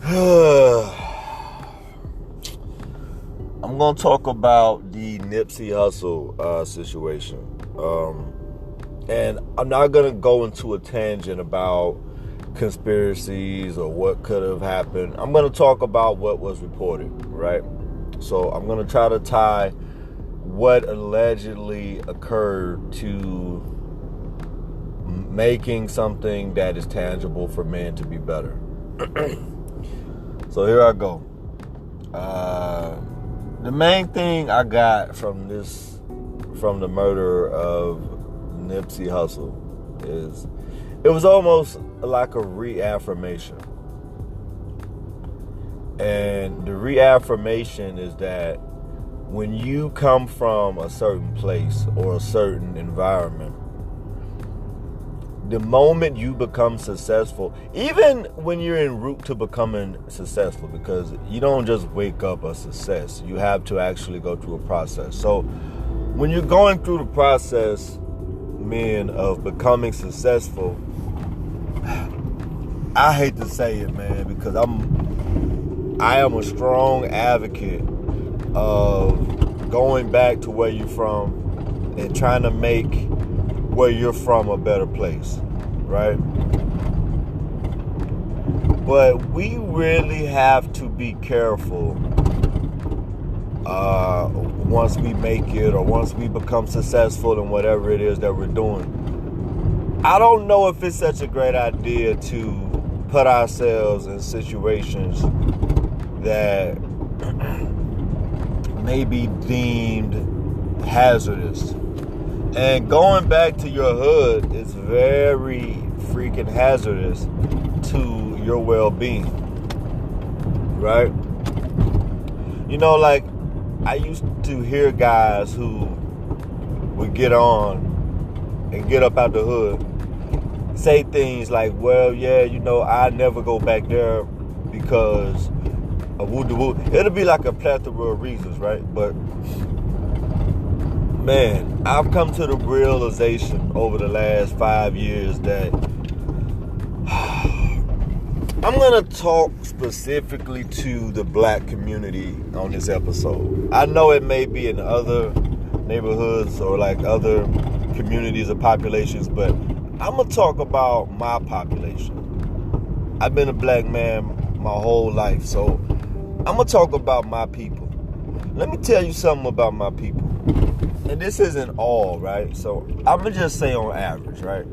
I'm gonna talk about the Nipsey Hussle situation, and I'm not gonna go into a tangent about conspiracies or what could have happened. I'm gonna talk about what was reported, right? So I'm gonna try to tie what allegedly occurred to making something that is tangible for men to be better. So here I go. The main thing I got from the murder of Nipsey Hussle is it was almost like a reaffirmation. And the reaffirmation is that when you come from a certain place or a certain environment, the moment you become successful, even when you're en route to becoming successful, because you don't just wake up a success, you have to actually go through a process. So when you're going through the process, men, of becoming successful, I hate to say it, man, because I am a strong advocate of going back to where you're from and trying to make where you're from a better place, right? But we really have to be careful once we make it or once we become successful in whatever it is that we're doing. I don't know if it's such a great idea to put ourselves in situations that may be deemed hazardous. And going back to your hood is very freaking hazardous to your well-being, right? You know, like, I used to hear guys who would get on and get up out the hood say things like, well, yeah, you know, I never go back there because of woo-de-woo. It'll be like a plethora of reasons, right? But man, I've come to the realization over the last 5 years that I'm going to talk specifically to the black community on this episode. I know it may be in other neighborhoods or like other communities or populations, but I'm going to talk about my population. I've been a black man my whole life, so I'm going to talk about my people. Let me tell you something about my people. And this isn't all, right? So I'm going to just say on average, right?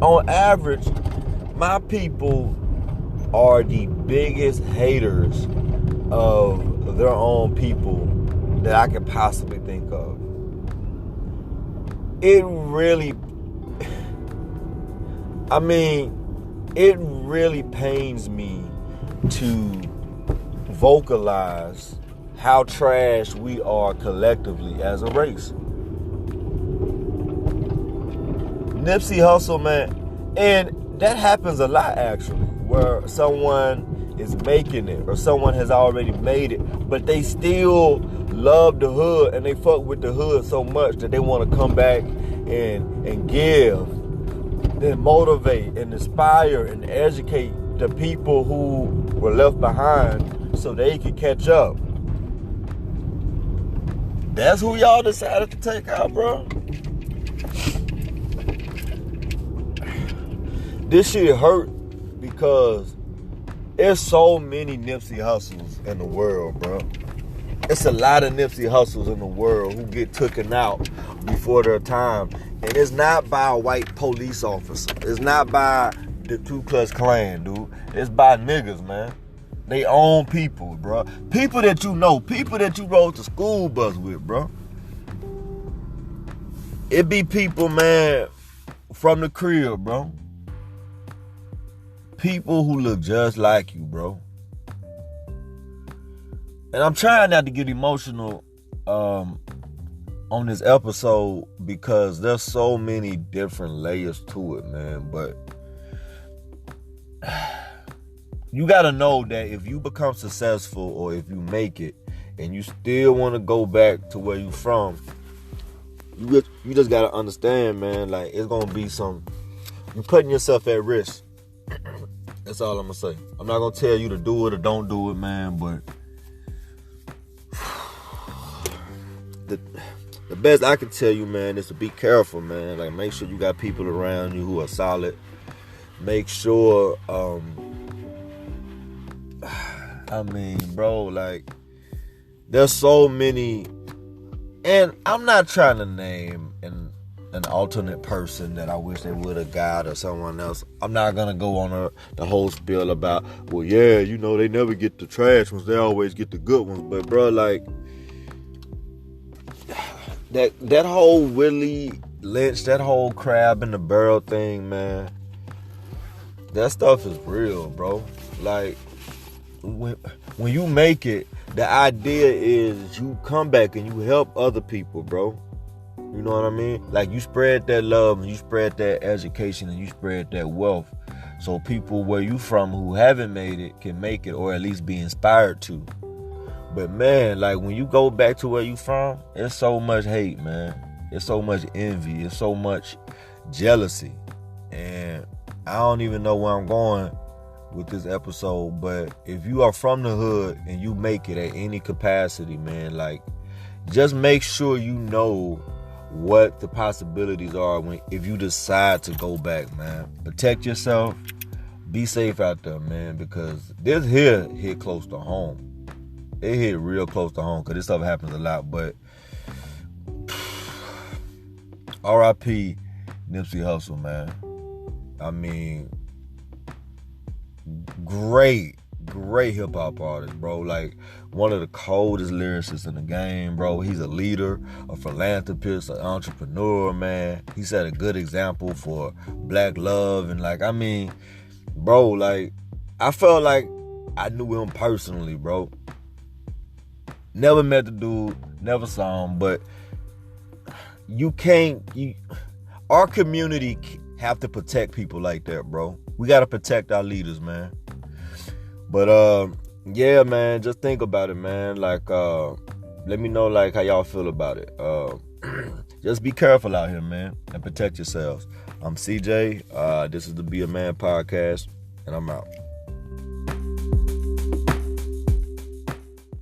On average, my people are the biggest haters of their own people that I could possibly think of. It really pains me to vocalize how trash we are collectively as a race. Nipsey Hussle, man, and that happens a lot actually, where someone is making it or someone has already made it, but they still love the hood and they fuck with the hood so much that they want to come back and give, then motivate and inspire and educate the people who were left behind so they can catch up. That's who y'all decided to take out, bro. This shit hurt because there's so many Nipsey Hussles in the world, bro. It's a lot of Nipsey Hussles in the world who get taken out before their time. And it's not by a white police officer. It's not by the Ku Klux Klan, dude. It's by niggas, man. They own people, bro. People that you know. People that you rode the school bus with, bro. It be people, man, from the crib, bro. People who look just like you, bro. And I'm trying not to get emotional on this episode because there's so many different layers to it, man. But you gotta know that if you become successful or if you make it and you still want to go back to where you from, you just gotta understand, man, like it's gonna be you're putting yourself at risk. That's all I'm gonna say. I'm not gonna tell you to do it or don't do it, man, but the best I can tell you, man, is to be careful, man. Like, make sure you got people around you who are solid. Make sure, I mean, bro, like, there's so many, and I'm not trying to name an alternate person that I wish they would have got or someone else. I'm not going to go on the whole spiel about, well, yeah, you know, they never get the trash ones. They always get the good ones. But, bro, like, that whole Willie Lynch, that whole crab in the barrel thing, man, that stuff is real, bro. Like, when you make it, the idea is you come back and you help other people, bro. You know what I mean? Like, you spread that love and you spread that education and you spread that wealth, so people where you from who haven't made it can make it, or at least be inspired to. But man, like, when you go back to where you from, it's so much hate, man. It's so much envy. It's so much jealousy. And I don't even know where I'm going with this episode, but if you are from the hood and you make it at any capacity, man, like, just make sure you know what the possibilities are if you decide to go back, man. Protect yourself. Be safe out there, man, because this here hit close to home. It hit real close to home because this stuff happens a lot. But R.I.P. Nipsey Hussle, man. I mean, great hip-hop artist, bro. Like, one of the coldest lyricists in the game, bro. He's a leader, a philanthropist, an entrepreneur, man. He set a good example for black love. And, like, I mean, bro, like, I felt like I knew him personally, bro. Never met the dude, never saw him, but our community have to protect people like that, bro. We got to protect our leaders, man. But, yeah, man, just think about it, man. Like, let me know, like, how y'all feel about it. Just be careful out here, man, and protect yourselves. I'm CJ. This is the Be a Man podcast, and I'm out.